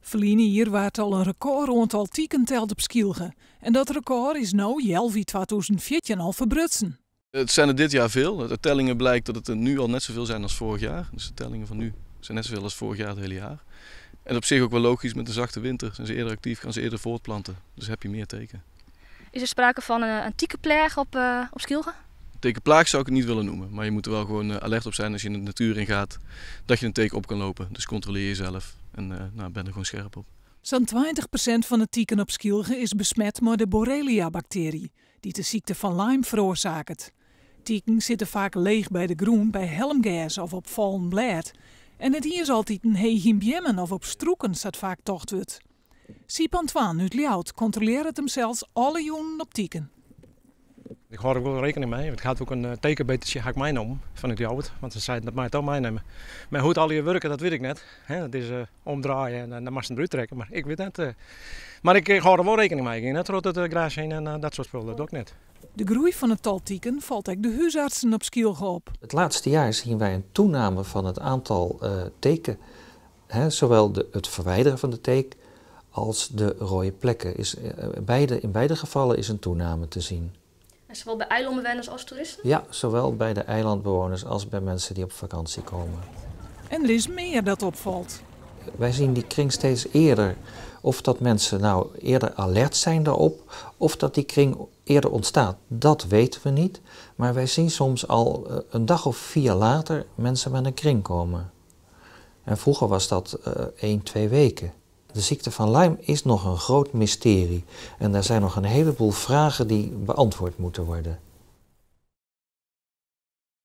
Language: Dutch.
Verleden jaar werd al een record aantal tieken teld op Skielge. En dat record is nu Jelvi 2014 al verbrutsen. Het zijn er dit jaar veel. Uit de tellingen blijkt dat het er nu al net zoveel zijn als vorig jaar. Dus de tellingen van nu zijn net zoveel als vorig jaar het hele jaar. En op zich ook wel logisch, met de zachte winter zijn ze eerder actief, gaan ze eerder voortplanten. Dus heb je meer teken. Is er sprake van een tiekenplaag op Skielge? Tekenplaag zou ik het niet willen noemen, maar je moet er wel gewoon alert op zijn als je in de natuur ingaat dat je een teken op kan lopen. Dus controleer jezelf en ben er gewoon scherp op. Zo'n 20% van de tieken op Skielge is besmet met de Borrelia-bacterie, die de ziekte van Lyme veroorzaakt. Tieken zitten vaak leeg bij de groen, bij helmgas of op vallen blad. En het hier is altijd een heen bjemmen of op stroeken staat vaak tocht wordt. Siep Antoine uit Ljout controleert hem zelfs alle joenen op tieken. Ik hou er wel rekening mee. Het gaat ook een tekenbetertje ga ik meenemen van het Jout. Want ze zeiden dat mij het ook meenemen. Maar hoe het al je werken, dat weet ik net. Dat is omdraaien en dan mag ze eruit trekken. Maar ik weet net. Maar ik hou er wel rekening mee. Ik ga net rot het gras heen en dat soort spullen. Dat doe ik net. De groei van het tal tieken valt ook de huisartsen op Skielge op. Het laatste jaar zien wij een toename van het aantal teken. Zowel het verwijderen van de teek als de rode plekken. In beide gevallen is een toename te zien. En zowel bij eilandbewoners als toeristen? Ja, zowel bij de eilandbewoners als bij mensen die op vakantie komen. En er is meer dat opvalt. Wij zien die kring steeds eerder. Of dat mensen nou eerder alert zijn daarop, of dat die kring eerder ontstaat, dat weten we niet. Maar wij zien soms al een dag of 4 later mensen met een kring komen. En vroeger was dat 1, 2 weken. De ziekte van Lyme is nog een groot mysterie. En er zijn nog een heleboel vragen die beantwoord moeten worden.